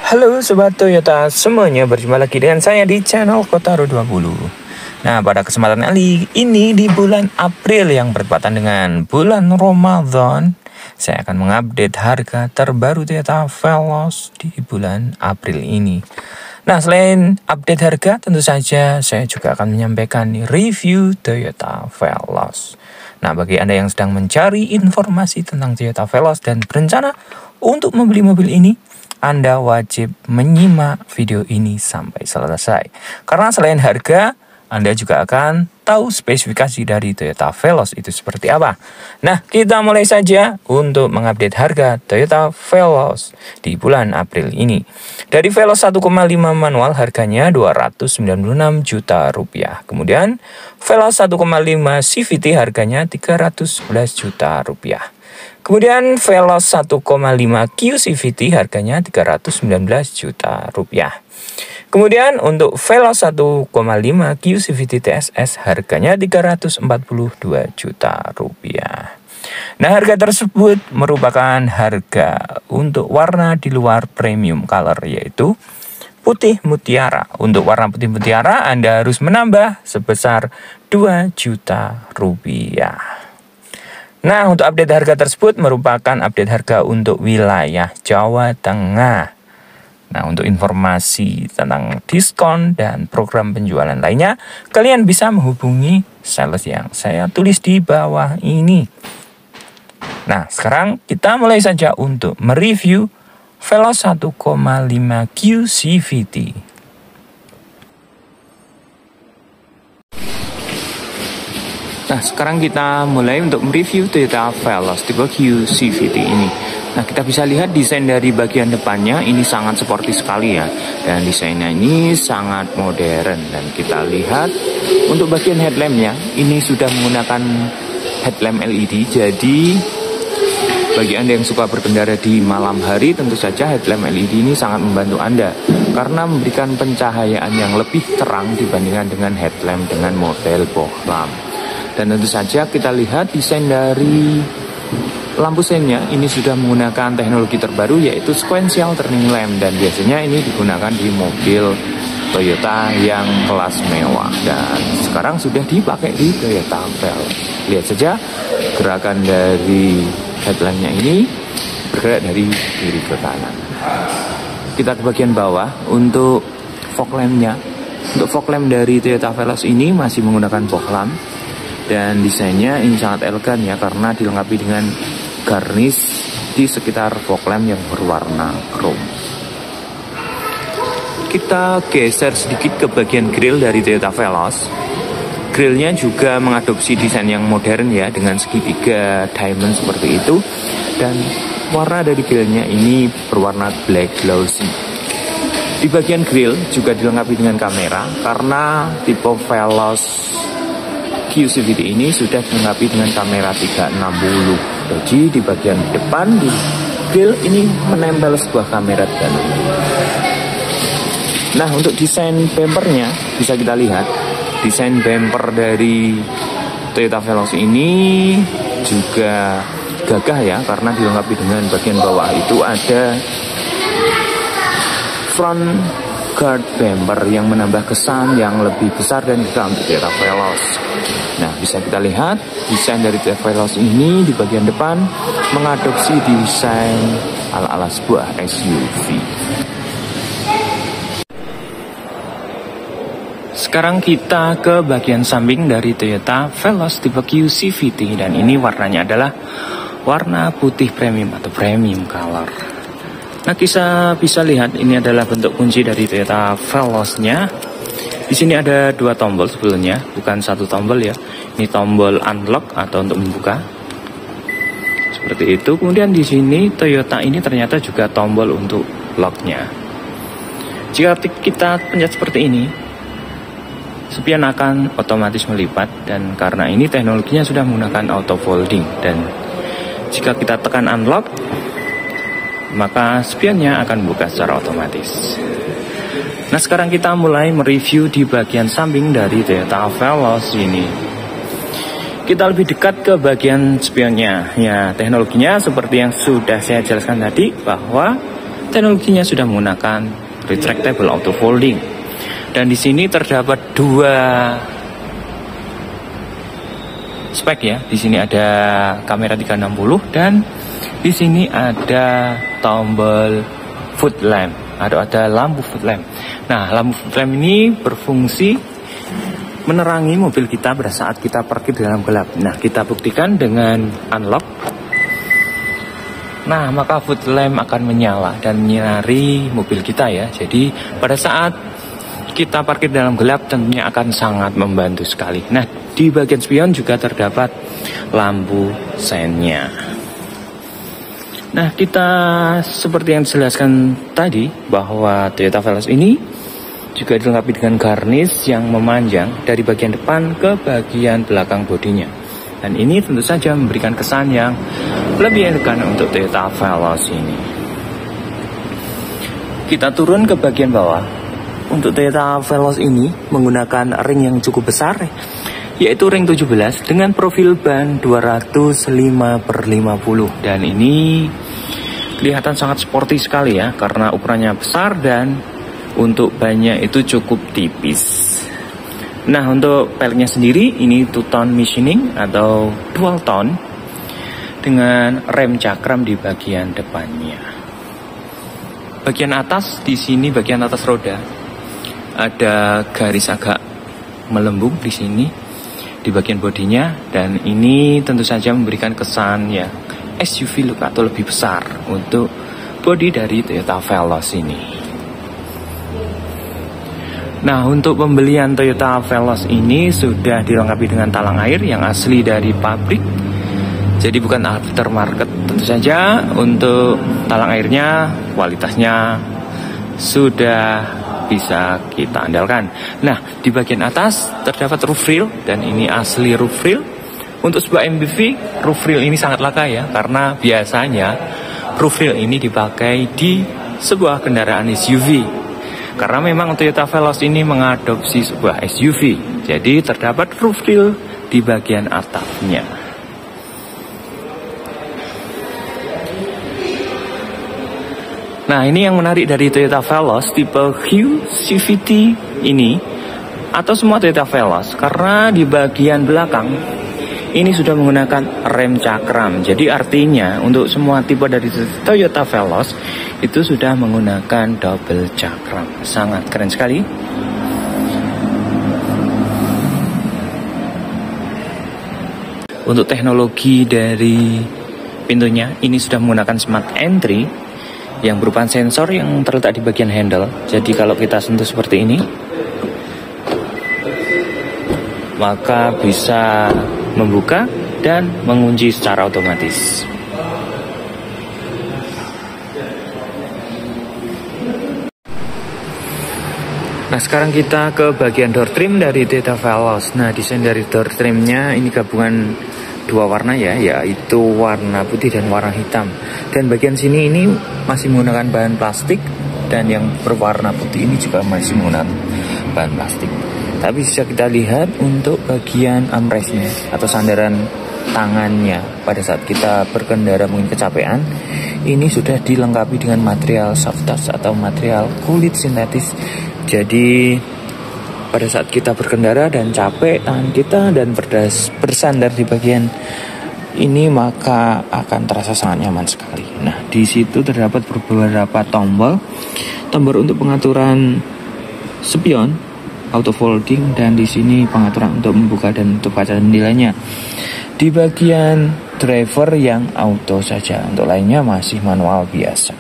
Halo Sobat Toyota semuanya, berjumpa lagi dengan saya di channel Kotaro 20. Nah, pada kesempatan kali ini di bulan April yang bertepatan dengan bulan Ramadan, saya akan mengupdate harga terbaru Toyota Veloz di bulan April ini. Nah, selain update harga, tentu saja saya juga akan menyampaikan review Toyota Veloz. Nah, bagi Anda yang sedang mencari informasi tentang Toyota Veloz dan berencana untuk membeli mobil ini, Anda wajib menyimak video ini sampai selesai. Karena selain harga, Anda juga akan tahu spesifikasi dari Toyota Veloz itu seperti apa. Nah, kita mulai saja untuk mengupdate harga Toyota Veloz di bulan April ini. Dari Veloz 1,5 manual harganya 296 juta rupiah. Kemudian Veloz 1,5 CVT harganya 311 juta rupiah. Kemudian Veloz 1,5 QCVT harganya 319 juta rupiah. Kemudian untuk Veloz 1,5 QCVT TSS harganya 342 juta rupiah. Nah, harga tersebut merupakan harga untuk warna di luar premium color, yaitu putih mutiara. Untuk warna putih mutiara Anda harus menambah sebesar 2 juta rupiah. Nah, untuk update harga tersebut merupakan update harga untuk wilayah Jawa Tengah. Nah, untuk informasi tentang diskon dan program penjualan lainnya, kalian bisa menghubungi sales yang saya tulis di bawah ini. Nah, sekarang kita mulai saja untuk mereview Veloz 1,5 QCVT. Nah, sekarang kita mulai untuk mereview Toyota Veloz tipe QCVT ini. Nah, kita bisa lihat desain dari bagian depannya ini sangat sporty sekali ya. Dan desainnya ini sangat modern. Dan kita lihat untuk bagian headlampnya ini sudah menggunakan headlamp LED. Jadi bagi Anda yang suka berkendara di malam hari, tentu saja headlamp LED ini sangat membantu Anda karena memberikan pencahayaan yang lebih terang dibandingkan dengan headlamp dengan model bohlam. Dan tentu saja kita lihat desain dari lampu seinnya ini sudah menggunakan teknologi terbaru, yaitu sequential turning lamp, dan biasanya ini digunakan di mobil Toyota yang kelas mewah dan sekarang sudah dipakai di Toyota Veloz. Lihat saja gerakan dari headlampnya ini bergerak dari kiri ke kanan. Kita ke bagian bawah untuk fog lampnya. Untuk fog lamp dari Toyota Veloz ini masih menggunakan bohlam. Dan desainnya ini sangat elegan ya, karena dilengkapi dengan garnish di sekitar fog lamp yang berwarna chrome. Kita geser sedikit ke bagian grill dari Toyota Veloz. Grillnya juga mengadopsi desain yang modern ya, dengan segitiga diamond seperti itu. Dan warna dari grillnya ini berwarna black glossy. Di bagian grill juga dilengkapi dengan kamera, karena tipe Veloz QCVT ini sudah dilengkapi dengan kamera 360. Jadi di bagian depan di grill ini menempel sebuah kamera 360. Nah, untuk desain bumpernya bisa kita lihat. Desain bumper dari Toyota Veloz ini juga gagah ya, karena dilengkapi dengan bagian bawah itu ada front guard bumper yang menambah kesan yang lebih besar dan gagah untuk Toyota Veloz. Nah, bisa kita lihat desain dari Toyota Veloz ini di bagian depan mengadopsi desain ala-ala sebuah SUV. Sekarang kita ke bagian samping dari Toyota Veloz tipe QCVT, dan ini warnanya adalah warna putih premium atau premium color. Nah, kita bisa lihat ini adalah bentuk kunci dari Toyota Veloz-nya. Di sini ada dua tombol sebetulnya, bukan satu tombol ya. Ini tombol unlock atau untuk membuka. Seperti itu. Kemudian di sini Toyota ini ternyata juga tombol untuk lock-nya. Jika kita pencet seperti ini, spion akan otomatis melipat, dan karena ini teknologinya sudah menggunakan auto folding, dan jika kita tekan unlock, maka spionnya akan buka secara otomatis. Nah, sekarang kita mulai mereview di bagian samping dari Toyota Veloz ini. Kita lebih dekat ke bagian spionnya. Ya, teknologinya seperti yang sudah saya jelaskan tadi, bahwa teknologinya sudah menggunakan retractable auto folding. Dan di sini terdapat dua spek ya. Di sini ada kamera 360 dan di sini ada tombol foot lamp atau ada lampu foot lamp. Nah, lampu foot lamp ini berfungsi menerangi mobil kita pada saat kita parkir di dalam gelap. Nah, kita buktikan dengan unlock. Nah, maka foot lamp akan menyala dan menyinari mobil kita ya. Jadi pada saat kita parkir dalam gelap tentunya akan sangat membantu sekali. Nah, di bagian spion juga terdapat lampu seinnya. Nah, kita seperti yang dijelaskan tadi bahwa Toyota Veloz ini juga dilengkapi dengan garnish yang memanjang dari bagian depan ke bagian belakang bodinya. Dan ini tentu saja memberikan kesan yang lebih elegan untuk Toyota Veloz ini. Kita turun ke bagian bawah. Untuk Toyota Veloz ini menggunakan ring yang cukup besar, yaitu ring 17 dengan profil ban 205/50. Dan ini kelihatan sangat sporty sekali ya, karena ukurannya besar dan untuk bannya itu cukup tipis. Nah, untuk peleknya sendiri ini two-tone machining atau dual tone dengan rem cakram di bagian depannya. Bagian atas di sini, bagian atas roda ada garis agak melembung di sini di bagian bodinya, dan ini tentu saja memberikan kesan ya SUV look atau lebih besar untuk bodi dari Toyota Veloz ini. Nah, untuk pembelian Toyota Veloz ini sudah dilengkapi dengan talang air yang asli dari pabrik, jadi bukan aftermarket. Tentu saja untuk talang airnya kualitasnya sudah bisa kita andalkan. Nah, di bagian atas terdapat roof rail dan ini asli roof rail. Untuk sebuah MPV, roof rail ini sangat langka ya, karena biasanya roof rail ini dipakai di sebuah kendaraan SUV. Karena memang Toyota Veloz ini mengadopsi sebuah SUV, jadi terdapat roof rail di bagian atapnya. Nah, ini yang menarik dari Toyota Veloz tipe Hue CVT ini atau semua Toyota Veloz, karena di bagian belakang ini sudah menggunakan rem cakram. Jadi artinya untuk semua tipe dari Toyota Veloz itu sudah menggunakan double cakram. Sangat keren sekali. Untuk teknologi dari pintunya ini sudah menggunakan smart entry yang berupa sensor yang terletak di bagian handle. Jadi kalau kita sentuh seperti ini, maka bisa membuka dan mengunci secara otomatis. Nah, sekarang kita ke bagian door trim dari Toyota Veloz. Nah, desain dari door trimnya ini gabungan dua warna ya, yaitu warna putih dan warna hitam. Dan bagian sini ini masih menggunakan bahan plastik, dan yang berwarna putih ini juga masih menggunakan bahan plastik. Tapi bisa kita lihat untuk bagian armrestnya atau sandaran tangannya pada saat kita berkendara mungkin kecapean, ini sudah dilengkapi dengan material soft touch atau material kulit sintetis. Jadi pada saat kita berkendara dan capek tangan kita dan bersandar di bagian ini, maka akan terasa sangat nyaman sekali. Nah, di situ terdapat beberapa tombol untuk pengaturan spion auto folding, dan di sini pengaturan untuk membuka dan untuk kaca jendelanya. Di bagian driver yang auto saja, untuk lainnya masih manual biasa.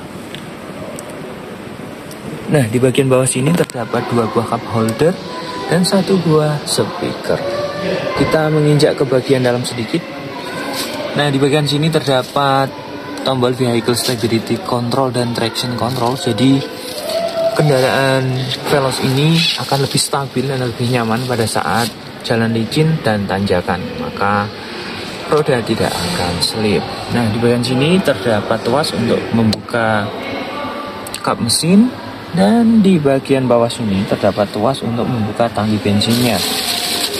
Nah, di bagian bawah sini terdapat dua buah cup holder dan satu buah speaker. Kita menginjak ke bagian dalam sedikit. Nah, di bagian sini terdapat tombol vehicle stability control dan traction control. Jadi kendaraan Veloz ini akan lebih stabil dan lebih nyaman pada saat jalan licin dan tanjakan, maka roda tidak akan slip. Nah, di bagian sini terdapat tuas untuk membuka kap mesin, dan di bagian bawah sini terdapat tuas untuk membuka tangki bensinnya.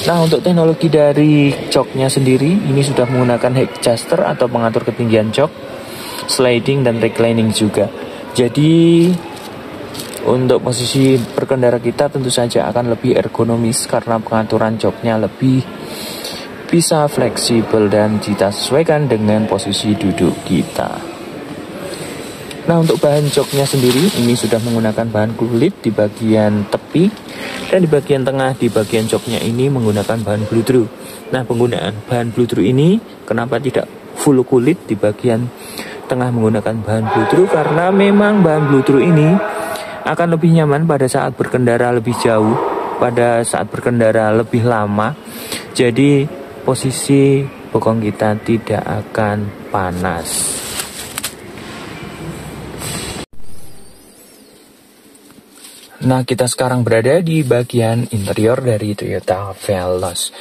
Nah, untuk teknologi dari joknya sendiri ini sudah menggunakan head adjuster atau pengatur ketinggian jok, sliding dan reclining juga. Jadi untuk posisi berkendara kita tentu saja akan lebih ergonomis karena pengaturan joknya lebih bisa fleksibel dan kita sesuaikan dengan posisi duduk kita. Nah, untuk bahan joknya sendiri ini sudah menggunakan bahan kulit di bagian tepi dan di bagian tengah di bagian joknya ini menggunakan bahan bludru. Nah, penggunaan bahan bludru ini kenapa tidak full kulit di bagian tengah menggunakan bahan bludru? Karena memang bahan bludru ini akan lebih nyaman pada saat berkendara lebih jauh, pada saat berkendara lebih lama. Jadi posisi bokong kita tidak akan panas. Nah, kita sekarang berada di bagian interior dari Toyota Veloz.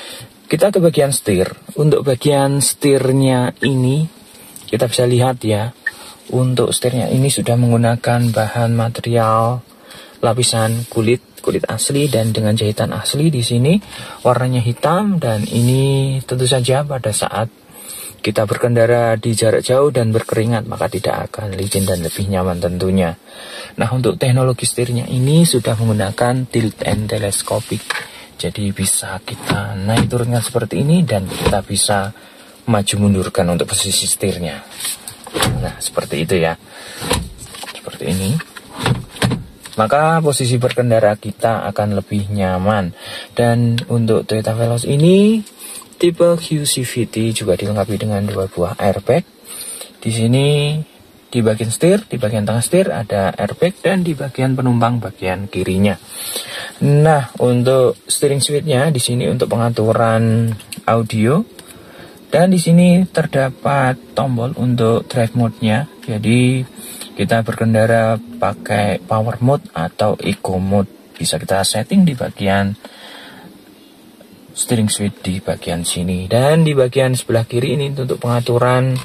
Kita ke bagian setir. Untuk bagian setirnya ini, kita bisa lihat ya. Untuk setirnya ini sudah menggunakan bahan material lapisan kulit asli dan dengan jahitan asli di sini. Warnanya hitam dan ini tentu saja pada saat kita berkendara di jarak jauh dan berkeringat maka tidak akan licin dan lebih nyaman tentunya. Nah, untuk teknologi setirnya ini sudah menggunakan tilt and telescopic. Jadi bisa kita naik turunkan seperti ini dan kita bisa maju mundurkan untuk posisi setirnya. Nah, seperti itu ya. Seperti ini. Maka posisi berkendara kita akan lebih nyaman. Dan untuk Toyota Veloz ini tipe QCVT juga dilengkapi dengan 2 buah airbag. Di sini di bagian setir, di bagian tengah setir ada airbag dan di bagian penumpang bagian kirinya. Nah, untuk steering switch-nya di sini untuk pengaturan audio dan di sini terdapat tombol untuk drive mode-nya. Jadi kita berkendara pakai power mode atau eco mode bisa kita setting di bagian steering switch di bagian sini. Dan di bagian sebelah kiri ini untuk pengaturan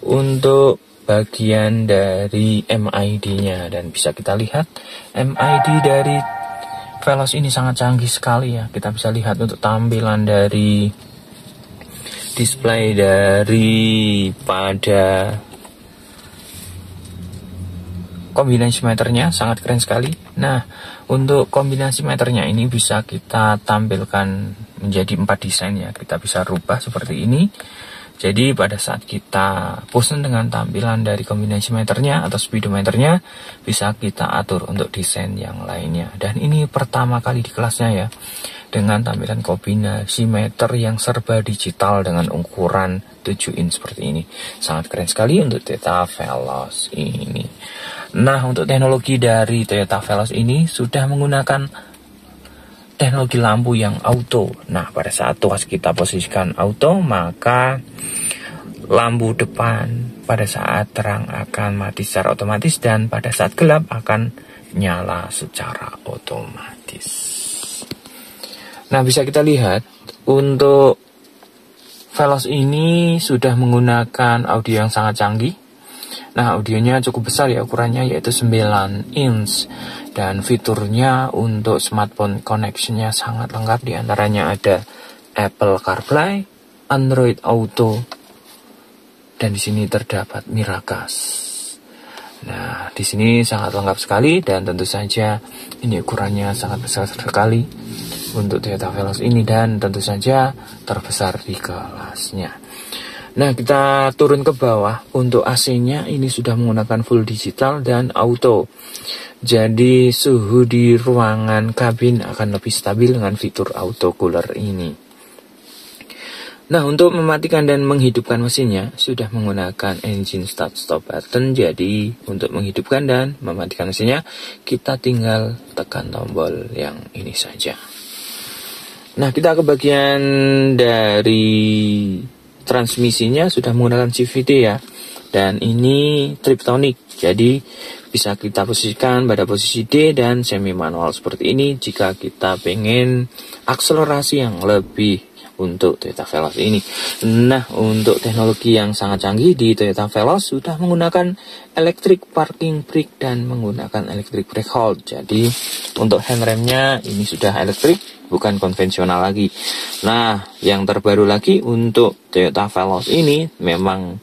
untuk bagian dari MID-nya. Dan bisa kita lihat MID dari Veloz ini sangat canggih sekali ya. Kita bisa lihat untuk tampilan dari display daripada kombinasi meternya sangat keren sekali. Nah, untuk kombinasi meternya ini bisa kita tampilkan menjadi 4 desain ya. Kita bisa rubah seperti ini. Jadi pada saat kita bosan dengan tampilan dari kombinasi meternya atau speedometernya, bisa kita atur untuk desain yang lainnya. Dan ini pertama kali di kelasnya ya, dengan tampilan kombinasi meter yang serba digital dengan ukuran 7 inch seperti ini. Sangat keren sekali untuk Toyota Veloz ini. Nah, untuk teknologi dari Toyota Veloz ini sudah menggunakan teknologi lampu yang auto. Nah, pada saat tuas kita posisikan auto, maka lampu depan pada saat terang akan mati secara otomatis dan pada saat gelap akan nyala secara otomatis. Nah, bisa kita lihat untuk Veloz ini sudah menggunakan audio yang sangat canggih. Nah, audionya cukup besar ya ukurannya, yaitu 9 inch. Dan fiturnya untuk smartphone connection-nya sangat lengkap. Di antaranya ada Apple CarPlay, Android Auto, dan di sini terdapat Miracast. Nah, di sini sangat lengkap sekali dan tentu saja ini ukurannya sangat besar sekali untuk Toyota Veloz ini dan tentu saja terbesar di kelasnya. Nah, kita turun ke bawah. Untuk AC-nya ini sudah menggunakan full digital dan auto. Jadi suhu di ruangan kabin akan lebih stabil dengan fitur auto cooler ini. Nah, untuk mematikan dan menghidupkan mesinnya sudah menggunakan engine start stop button. Jadi untuk menghidupkan dan mematikan mesinnya kita tinggal tekan tombol yang ini saja. Nah, kita ke bagian dari transmisinya sudah menggunakan CVT ya. Dan ini Triptonic. Jadi bisa kita posisikan pada posisi D dan semi manual seperti ini jika kita pengen akselerasi yang lebih untuk Toyota Veloz ini. Nah, untuk teknologi yang sangat canggih di Toyota Veloz sudah menggunakan electric parking brake dan menggunakan electric brake hold. Jadi untuk handremnya ini sudah elektrik, bukan konvensional lagi. Nah, yang terbaru lagi untuk Toyota Veloz ini memang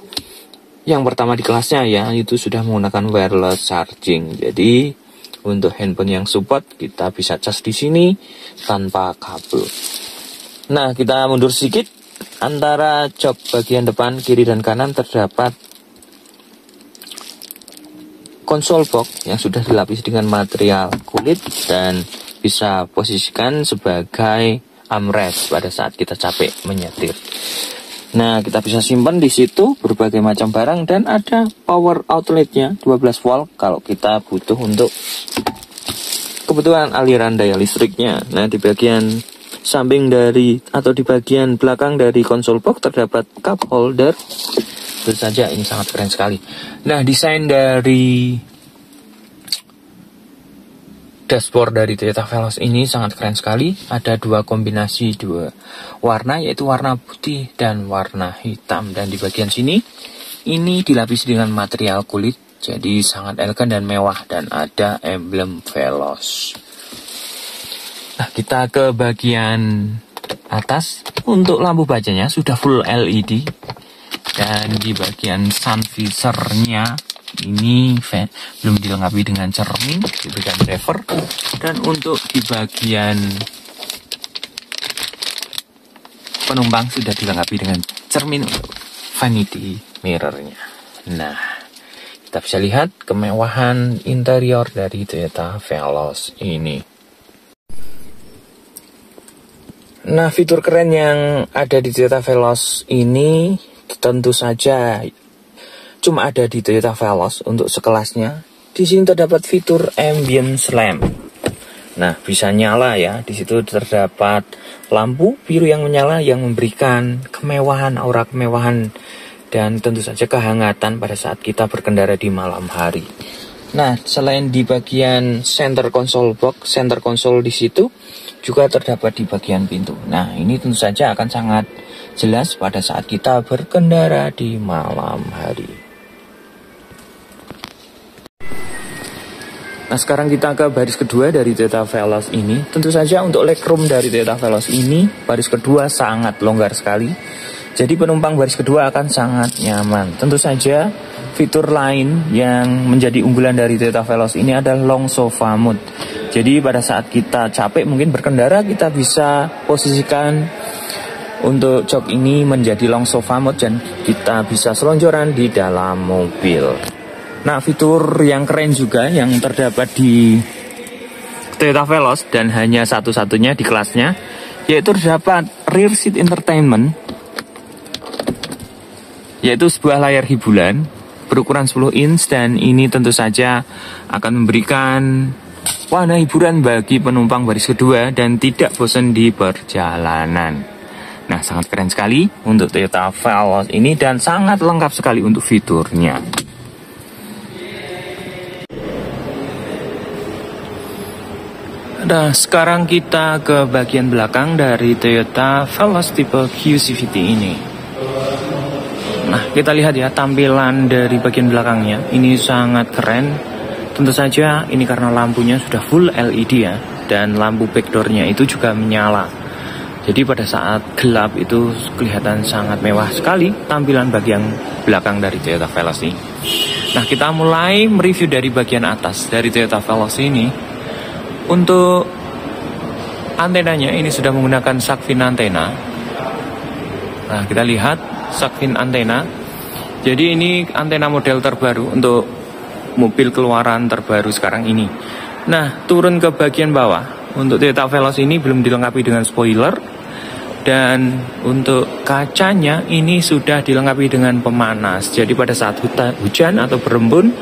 yang pertama di kelasnya ya, itu sudah menggunakan wireless charging. Jadi untuk handphone yang support kita bisa cas di sini tanpa kabel. Nah, kita mundur sedikit. Antara jok bagian depan, kiri dan kanan terdapat konsol box yang sudah dilapis dengan material kulit dan bisa posisikan sebagai armrest pada saat kita capek menyetir. Nah, kita bisa simpan di situ berbagai macam barang dan ada power outletnya 12 volt kalau kita butuh untuk kebutuhan aliran daya listriknya. Nah, di bagian samping dari atau di bagian belakang dari konsol box terdapat cup holder. Tentu saja ini sangat keren sekali. Nah, desain dari dashboard dari Toyota Veloz ini sangat keren sekali. Ada dua warna, yaitu warna putih dan warna hitam. Dan di bagian sini ini dilapisi dengan material kulit, jadi sangat elegan dan mewah dan ada emblem Veloz. Nah, kita ke bagian atas. Untuk lampu bacanya sudah full LED. Dan di bagian sun visornya ini belum dilengkapi dengan cermin, diberikan driver. Dan untuk di bagian penumpang sudah dilengkapi dengan cermin untuk vanity mirrornya. Nah, kita bisa lihat kemewahan interior dari Toyota Veloz ini. Nah, fitur keren yang ada di Toyota Veloz ini tentu saja cuma ada di Toyota Veloz untuk sekelasnya. Di sini terdapat fitur ambience lamp. Nah, bisa nyala ya. Di situ terdapat lampu biru yang menyala yang memberikan kemewahan, aura kemewahan dan tentu saja kehangatan pada saat kita berkendara di malam hari. Nah, selain di bagian center console box, center console di situ juga terdapat di bagian pintu. Nah, ini tentu saja akan sangat jelas pada saat kita berkendara di malam hari. Nah, sekarang kita ke baris kedua dari Toyota Veloz ini. Tentu saja untuk legroom dari Toyota Veloz ini, baris kedua sangat longgar sekali. Jadi penumpang baris kedua akan sangat nyaman. Tentu saja fitur lain yang menjadi unggulan dari Toyota Veloz ini adalah long sofa mode. Jadi pada saat kita capek mungkin berkendara, kita bisa posisikan untuk jok ini menjadi long sofa mode dan kita bisa selonjoran di dalam mobil. Nah, fitur yang keren juga yang terdapat di Toyota Veloz dan hanya satu-satunya di kelasnya, yaitu terdapat rear seat entertainment, yaitu sebuah layar hiburan berukuran 10 inch dan ini tentu saja akan memberikan warna hiburan bagi penumpang baris kedua dan tidak bosan di perjalanan. Nah, sangat keren sekali untuk Toyota Veloz ini dan sangat lengkap sekali untuk fiturnya. Nah, sekarang kita ke bagian belakang dari Toyota Veloz tipe QCVT ini. Nah, kita lihat ya tampilan dari bagian belakangnya. Ini sangat keren. Tentu saja ini karena lampunya sudah full LED ya. Dan lampu backdoornya itu juga menyala. Jadi pada saat gelap itu kelihatan sangat mewah sekali tampilan bagian belakang dari Toyota Veloz ini. Nah, kita mulai mereview dari bagian atas dari Toyota Veloz ini. Untuk antenanya ini sudah menggunakan shark fin antena. Nah, kita lihat shark fin antena. Jadi ini antena model terbaru untuk mobil keluaran terbaru sekarang ini. Nah, turun ke bagian bawah. Untuk Toyota Veloz ini belum dilengkapi dengan spoiler. Dan untuk kacanya ini sudah dilengkapi dengan pemanas. Jadi pada saat hujan atau berembun,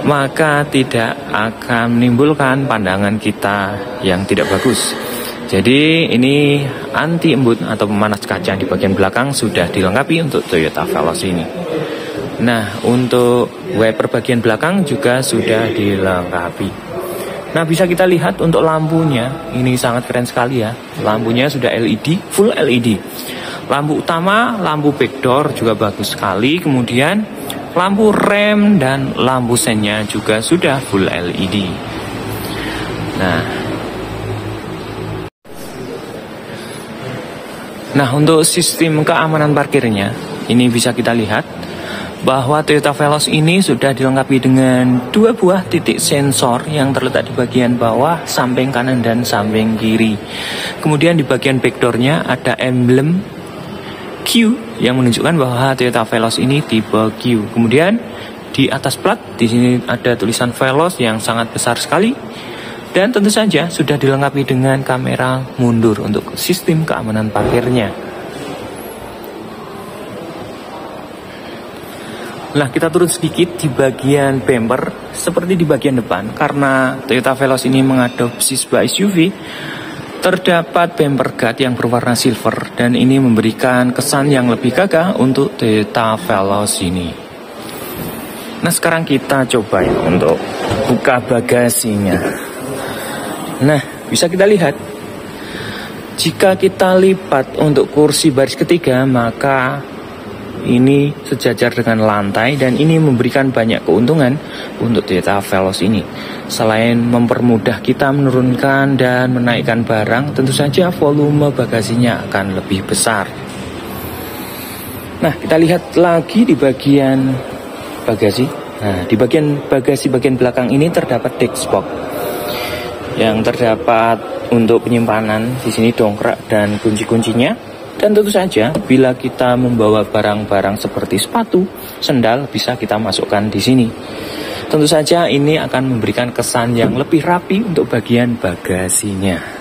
maka tidak akan menimbulkan pandangan kita yang tidak bagus. Jadi ini anti embun atau pemanas kaca di bagian belakang sudah dilengkapi untuk Toyota Veloz ini. Nah, untuk wiper bagian belakang juga sudah dilengkapi. Nah, bisa kita lihat untuk lampunya, ini sangat keren sekali ya. Lampunya sudah LED, full LED. Lampu utama, lampu backdoor juga bagus sekali. Kemudian lampu rem dan lampu sennya juga sudah full LED. Nah, untuk sistem keamanan parkirnya, ini bisa kita lihat. bahwa Toyota Veloz ini sudah dilengkapi dengan 2 buah titik sensor yang terletak di bagian bawah, samping kanan dan samping kiri. Kemudian di bagian backdoornya ada emblem Q yang menunjukkan bahwa Toyota Veloz ini tipe Q. Kemudian di atas plat di sini ada tulisan Veloz yang sangat besar sekali. Dan tentu saja sudah dilengkapi dengan kamera mundur untuk sistem keamanan parkirnya. Nah, kita turun sedikit di bagian bumper seperti di bagian depan. Karena Toyota Veloz ini mengadopsi sebuah SUV, terdapat bumper guard yang berwarna silver. Dan ini memberikan kesan yang lebih gagah untuk Toyota Veloz ini. Nah, sekarang kita coba ya untuk buka bagasinya. Nah, bisa kita lihat, jika kita lipat untuk kursi baris ketiga, maka ini sejajar dengan lantai dan ini memberikan banyak keuntungan untuk Toyota Veloz ini. Selain mempermudah kita menurunkan dan menaikkan barang, tentu saja volume bagasinya akan lebih besar. Nah, kita lihat lagi di bagian bagasi. Nah, di bagian bagasi bagian belakang ini terdapat desk box yang terdapat untuk penyimpanan di sini dongkrak dan kunci-kuncinya. Dan tentu saja bila kita membawa barang-barang seperti sepatu, sendal bisa kita masukkan di sini. Tentu saja ini akan memberikan kesan yang lebih rapi untuk bagian bagasinya.